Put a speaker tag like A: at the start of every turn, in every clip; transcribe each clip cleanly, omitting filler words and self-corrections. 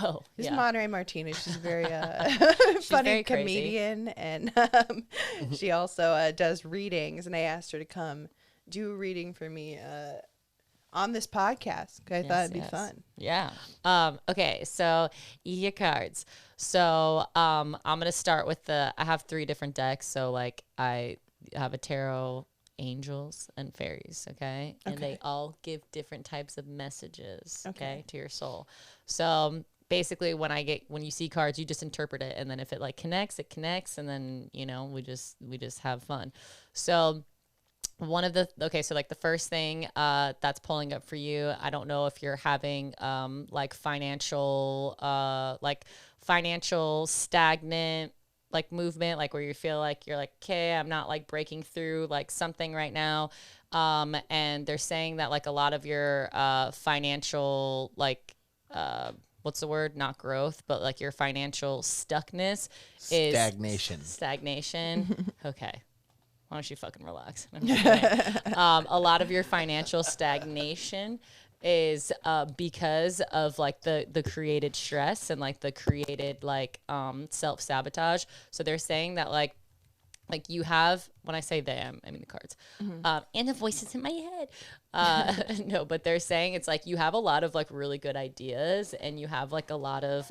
A: Oh,
B: This is
A: yeah.
B: Monterey Martinez. She's very
A: She's
B: funny
A: very crazy.
B: comedian, and she also does readings. And I asked her to come do a reading for me on this podcast. 'Cause I thought it'd be fun.
A: Yeah. Okay. So your cards. So I'm gonna start with I have 3 different decks. So like I have a tarot, angels, and fairies. Okay. And they all give different types of messages. Okay. To your soul. So basically when you see cards, you just interpret it, and then if it like connects, it connects, and then we just have fun. So so like the first thing that's pulling up for you, I don't know if you're having like financial stagnant like movement, like where you feel like you're like, okay, I'm not like breaking through like something right now. And they're saying that like a lot of your financial like what's the word? Not growth, but like your financial stuckness is stagnation. Okay. Why don't you fucking relax? A lot of your financial stagnation is because of like the created stress and like the created like self-sabotage. So they're saying that like you have, when I say them, I mean the cards, and the voices in my head. No, but they're saying it's like you have a lot of like really good ideas, and you have like a lot of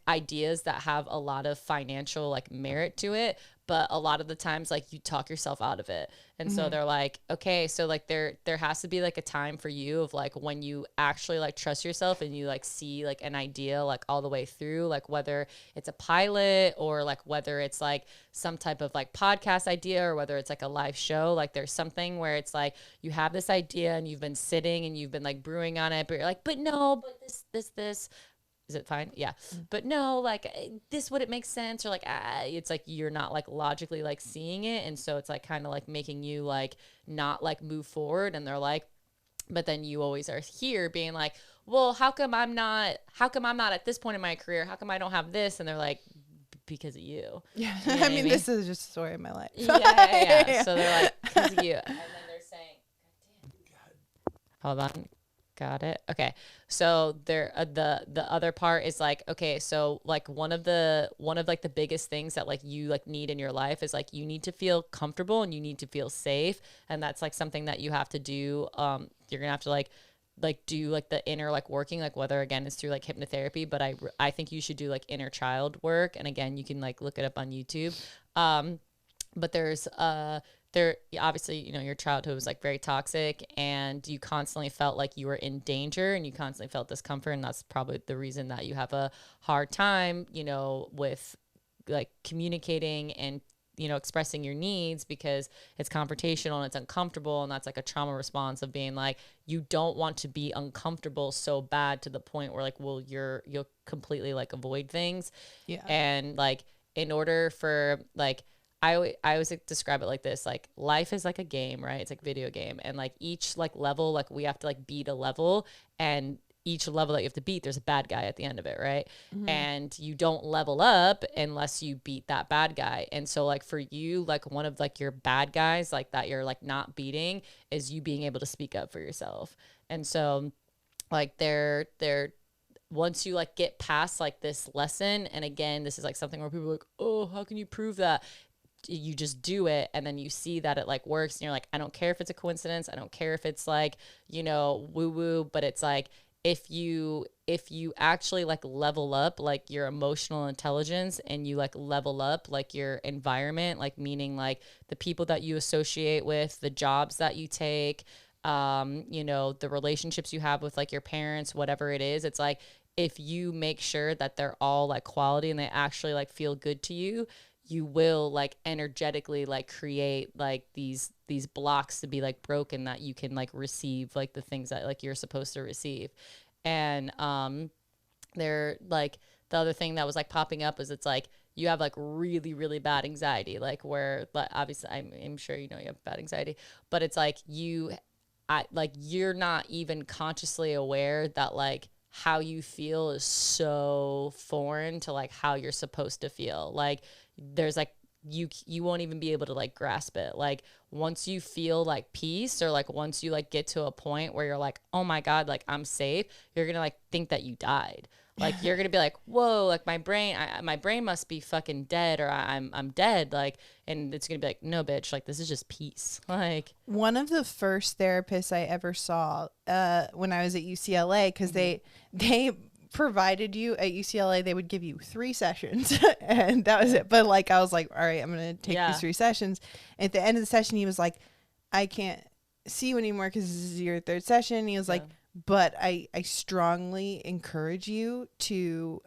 A: ideas that have a lot of financial like merit to it, but a lot of the times like you talk yourself out of it. And so they're like, okay, so like there has to be like a time for you of like when you actually like trust yourself and you like see like an idea like all the way through, like whether it's a pilot or like whether it's like some type of like podcast idea or whether it's like a live show. Like there's something where it's like you have this idea and you've been sitting and you've been like brewing on it, but you're like, but no, but this is it fine? Yeah. But no, like this wouldn't make sense, or like it's like you're not like logically like seeing it, and so it's like kind of like making you like not like move forward. And they're like, but then you always are here being like, well, how come I'm not at this point in my career? How come I don't have this? And they're like, because of you.
B: Yeah.
A: You know
B: I mean, this is just a story of my life.
A: yeah. So they're like, because of you. And then they're saying, hold on. Got it. Okay. So there, the other part is like, okay, so like one of like the biggest things that like you like need in your life is like you need to feel comfortable and you need to feel safe, and that's like something that you have to do. You're gonna have to like do like the inner like working, like whether again it's through like hypnotherapy, but I think you should do like inner child work, and again you can like look it up on YouTube. But there obviously your childhood was like very toxic, and you constantly felt like you were in danger and you constantly felt discomfort, and that's probably the reason that you have a hard time with like communicating and expressing your needs, because it's confrontational and it's uncomfortable, and that's like a trauma response of being like you don't want to be uncomfortable so bad to the point where like you'll completely like avoid things. And like in order for like I always like describe it like this, like life is like a game, right? It's like a video game, and like each like level, like we have to like beat a level, and each level that you have to beat, there's a bad guy at the end of it, right? And you don't level up unless you beat that bad guy. And so like for you, like one of like your bad guys like that you're like not beating is you being able to speak up for yourself. And so like they're once you like get past like this lesson, and again this is like something where people are like, oh, how can you prove that? You just do it, and then you see that it like works, and you're like, I don't care if it's a coincidence, I don't care if it's like woo woo, but it's like if you actually like level up like your emotional intelligence, and you like level up like your environment, like meaning like the people that you associate with, the jobs that you take, the relationships you have with like your parents, whatever it is, it's like if you make sure that they're all like quality and they actually like feel good to you, you will like energetically like create like these blocks to be like broken, that you can like receive like the things that like you're supposed to receive. And they're like, the other thing that was like popping up is it's like you have like really really bad anxiety, like where, but obviously I'm sure you have bad anxiety, but it's like you're not even consciously aware that like how you feel is so foreign to like how you're supposed to feel. Like there's like you won't even be able to like grasp it. Like once you feel like peace, or like once you like get to a point where you're like, oh my God, like I'm safe, you're gonna like think that you died. Like you're gonna be like, whoa, like my brain must be fucking dead, or I'm dead. Like, and it's gonna be like, no, bitch, like this is just peace. Like
B: one of the first therapists I ever saw when I was at UCLA, because they provided you at UCLA, they would give you 3 sessions and that was it. But like I was like, all right, I'm gonna take these 3 sessions. At the end of the session, he was like, I can't see you anymore because this is your 3rd session. He was like, but I strongly encourage you to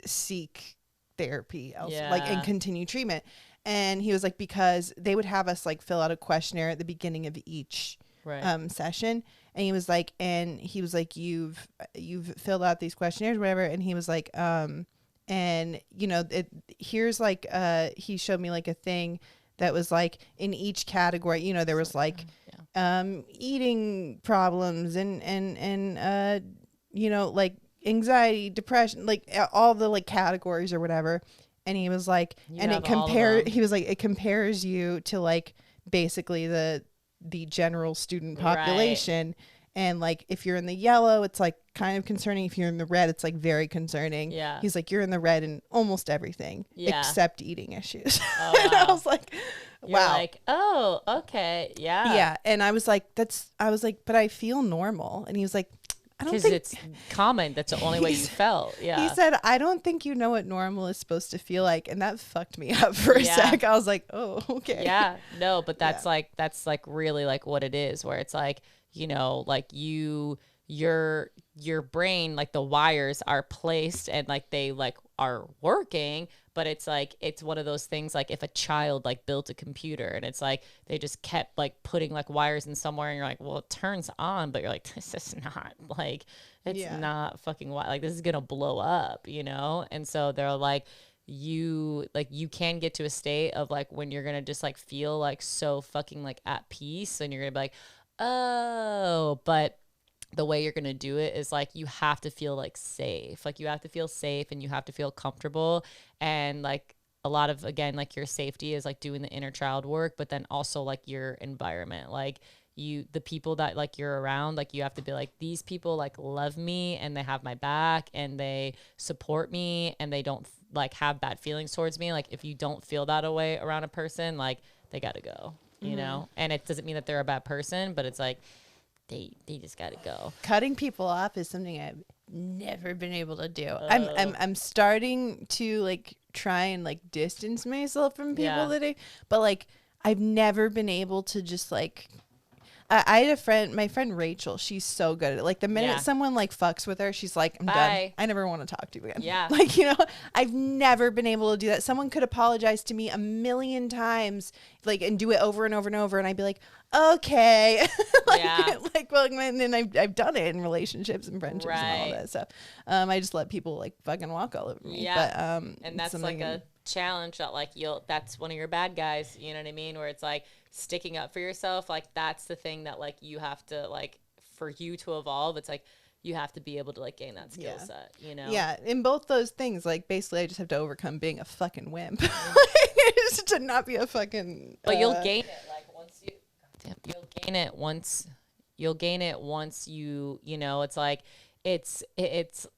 B: seek therapy like and continue treatment. And he was like, because they would have us like fill out a questionnaire at the beginning of each session. And he was like, you've filled out these questionnaires, whatever. And he was like, and you know, here's like, he showed me like a thing that was like in each category, you know, there was like, eating problems and you know, like anxiety, depression, like all the like categories or whatever. And he was like, it compares you to like basically the general student population. Right. And like if you're in the yellow, it's like kind of concerning. If you're in the red, it's like very concerning. Yeah. He's like, you're in the red in almost everything except eating issues. Oh, wow. And I was like,
A: you're like, oh, okay. Yeah.
B: Yeah. And I was like, but I feel normal. And he was like, I don't think,
A: because it's common. That's the only way you felt. Yeah.
B: He said, I don't think you know what normal is supposed to feel like. And that fucked me up for a sec. I was like, oh, okay.
A: Yeah. No, but that's like really like what it is, where it's like, you know, like your brain, like the wires are placed and like they like are working, but it's like, it's one of those things, like if a child like built a computer and it's like they just kept like putting like wires in somewhere and you're like, well, it turns on, but you're like, this is not like, it's not fucking like this is gonna blow up, you know? And so they're like, you can get to a state of like when you're gonna just like feel like so fucking like at peace, and you're gonna be like, oh, but the way you're going to do it is like, you have to feel like safe. Like you have to feel safe and you have to feel comfortable. And like a lot of, again, like your safety is like doing the inner child work, but then also like your environment, like the people that like you're around, like you have to be like, these people like love me and they have my back and they support me and they don't like have bad feelings towards me. Like if you don't feel that way around a person, like they got to go. You know, and it doesn't mean that they're a bad person, but it's like they just got to go.
B: Cutting people off is something I've never been able to do. I'm starting to like try and like distance myself from people but like I've never been able to just like. I had a friend, my friend Rachel, she's so good at it. Like the minute someone like fucks with her, she's like, I'm done. I never want to talk to you again. Yeah. Like, you know, I've never been able to do that. Someone could apologize to me a million times, like, and do it over and over and over. And I'd be like, okay. And then I've done it in relationships and friendships and all that stuff. I just let people like fucking walk all over me. Yeah. But,
A: and that's like a challenge that like that's one of your bad guys, you know what I mean, where it's like sticking up for yourself, like that's the thing that like you have to like, for you to evolve, it's like you have to be able to like gain that skill set, you know?
B: Yeah, in both those things, like basically I just have to overcome being a fucking wimp. Just to not be a fucking
A: but you'll gain it like once you'll gain it once you know, it's like it's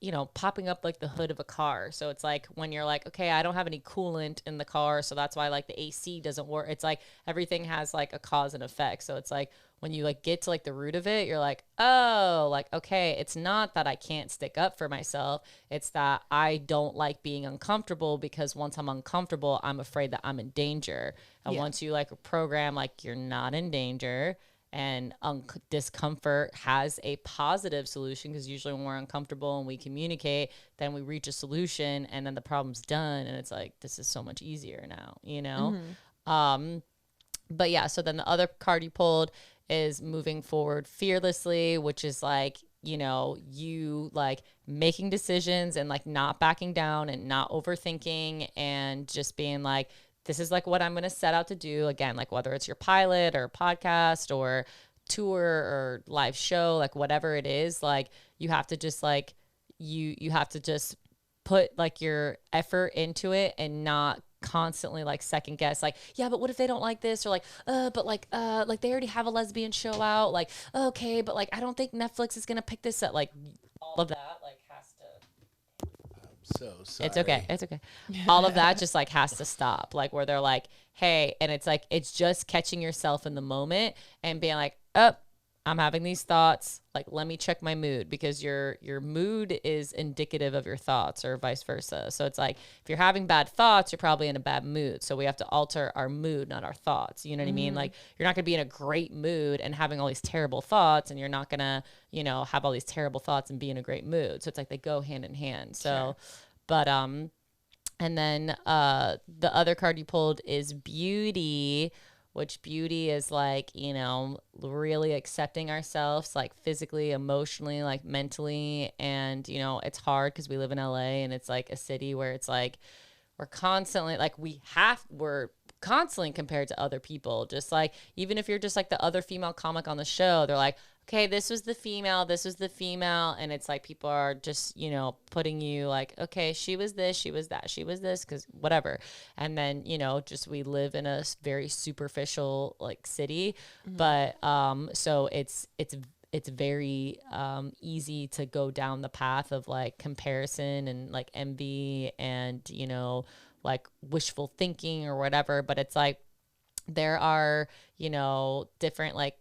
A: you know, popping up like the hood of a car. So it's like when you're like, okay, I don't have any coolant in the car, so that's why like the AC doesn't work. It's like everything has like a cause and effect. So it's like when you like get to like the root of it, you're like, oh, like, okay, it's not that I can't stick up for myself. It's that I don't like being uncomfortable, because once I'm uncomfortable, I'm afraid that I'm in danger. And once you like program like you're not in danger, and discomfort has a positive solution, because usually when we're uncomfortable and we communicate, then we reach a solution and then the problem's done. And it's like, this is so much easier now, you know? But yeah, so then the other card you pulled is moving forward fearlessly, which is like, you know, you like making decisions and like not backing down and not overthinking and just being like, this is like what I'm going to set out to do. Again, like whether it's your pilot or podcast or tour or live show, like whatever it is, like you have to just like, you have to just put like your effort into it and not constantly like second guess, like, yeah, but what if they don't like this, or like like they already have a lesbian show out, like, okay, but like I don't think Netflix is gonna pick this up, like all of that like has to.
C: I'm so sorry.
A: It's okay. All of that just like has to stop, like where they're like, hey, and it's like it's just catching yourself in the moment and being like, oh, I'm having these thoughts, like let me check my mood, because your mood is indicative of your thoughts, or vice versa. So it's like if you're having bad thoughts, you're probably in a bad mood. So we have to alter our mood, not our thoughts. You know what I mean? Like you're not going to be in a great mood and having all these terrible thoughts, and you're not going to, you know, have all these terrible thoughts and be in a great mood. So it's like they go hand in hand. So but and then the other card you pulled is beauty, which beauty is like, you know, really accepting ourselves, like physically, emotionally, like mentally. And, you know, it's hard because we live in LA, and it's like a city where it's like we're constantly like we're constantly compared to other people. Just like, even if you're just like the other female comic on the show, they're like, okay, this was the female. And it's like people are just, you know, putting you like, okay, she was this, she was that, she was this, because whatever. And then, you know, just we live in a very superficial like city. But so it's very easy to go down the path of like comparison and like envy and, you know, like wishful thinking or whatever. But it's like there are, you know, different like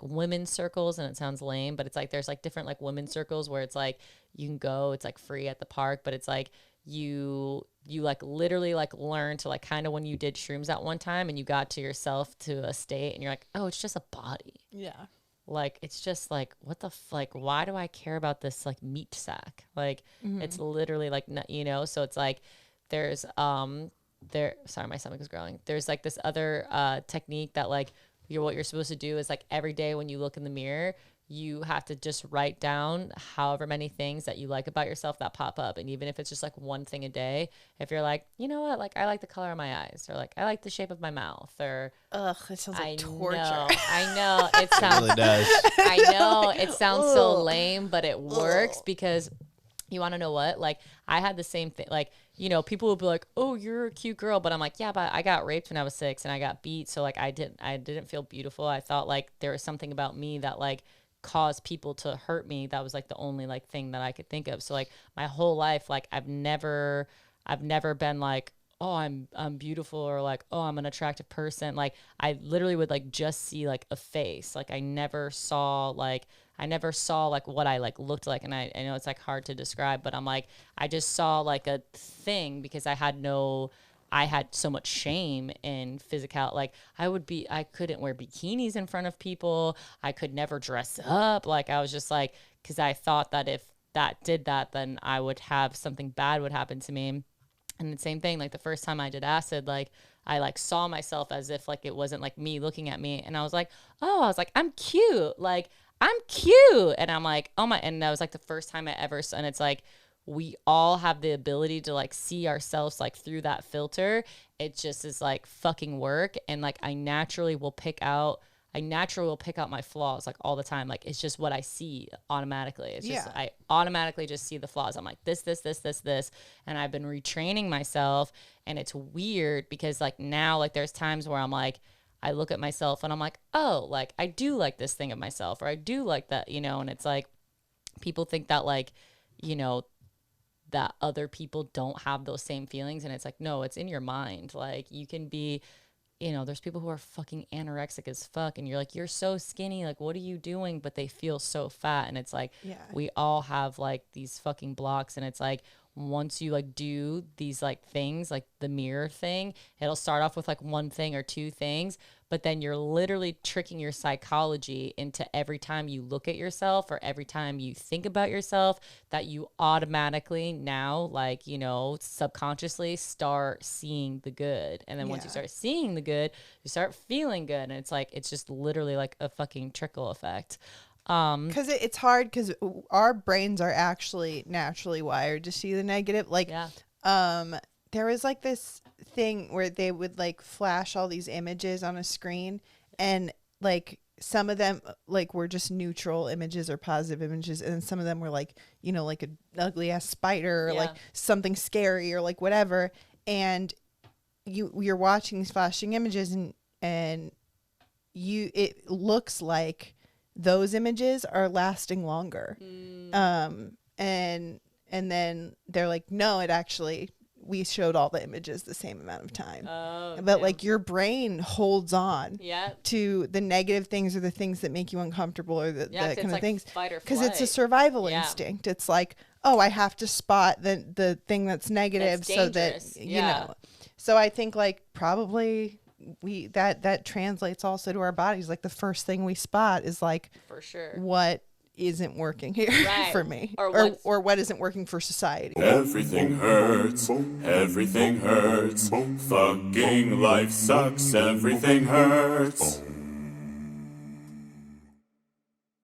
A: women's circles, and it sounds lame, but it's like there's like different like women's circles where it's like you can go, it's like free at the park, but it's like you like literally like learn to like kind of when you did shrooms at one time and you got to yourself to a state and you're like, oh, it's just a body.
B: Yeah.
A: Like it's just like what the like why do I care about this like meat sack? Like it's literally like, you know. So it's like there's sorry, my stomach is growling. There's like this other technique that like what you're supposed to do is like every day when you look in the mirror, you have to just write down however many things that you like about yourself that pop up. And even if it's just like one thing a day, if you're like, you know what, like I like the color of my eyes, or like I like the shape of my mouth, or
B: it sounds like torture.
A: I know it sounds.
C: It really does.
A: I know it sounds so lame, but it works because you want to know what? Like I had the same thing. Like, you know, people will be like, "Oh, you're a cute girl," but I'm like, "Yeah, but I got raped when I was 6 and I got beat, so like I didn't feel beautiful. I thought like there was something about me that like caused people to hurt me. That was like the only like thing that I could think of. So like my whole life, like I've never been like, oh, I'm beautiful, or like, oh, I'm an attractive person. Like I literally would like just see like a face. Like I never saw like what I like looked like. And I know it's like hard to describe, but I'm like, I just saw like a thing because I had so much shame in physical. Like I couldn't wear bikinis in front of people. I could never dress up. Like I was just like, cause I thought that if that did that, then I would have something bad would happen to me. And the same thing, like the first time I did acid, like I like saw myself as if like it wasn't like me looking at me. And I was like, I'm cute. Like I'm cute. And I'm like, oh my, and that was like the first time I ever, and it's like, we all have the ability to like see ourselves like through that filter. It just is like fucking work. And like, I naturally will pick out my flaws like all the time. Like it's just what I see automatically. It's just, I automatically just see the flaws. I'm like this. And I've been retraining myself, and it's weird because like now, like there's times where I'm like, I look at myself and I'm like, oh, like I do like this thing of myself, or I do like that, you know. And it's like, people think that like, you know, that other people don't have those same feelings. And it's like, no, it's in your mind. Like you can be, you know, there's people who are fucking anorexic as fuck, and you're like, you're so skinny, like what are you doing? But they feel so fat. And it's like, we all have like these fucking blocks. And it's like, once you like do these like things, like the mirror thing, it'll start off with like one thing or two things, but then you're literally tricking your psychology into every time you look at yourself or every time you think about yourself, that you automatically now, like, you know, subconsciously start seeing the good. And then once you start seeing the good, you start feeling good. And it's like, it's just literally like a fucking trickle effect.
B: Because it's hard because our brains are actually naturally wired to see the negative. Like, there was like this thing where they would like flash all these images on a screen, and like some of them like were just neutral images or positive images, and then some of them were like, you know, like an ugly ass spider or like something scary or like whatever. And you're watching these flashing images and it looks like those images are lasting longer. And then they're like, no, it actually, we showed all the images the same amount of time. But like your brain holds on to the negative things or the things that make you uncomfortable or the kind of like things. Because it's a survival instinct. It's like, oh, I have to spot the thing that's negative so that, you know. So I think like probably that translates also to our bodies. Like the first thing we spot is like,
A: for sure,
B: what isn't working here for me or what isn't working for society.
C: Everything hurts. Everything hurts. Fucking life sucks. Everything hurts.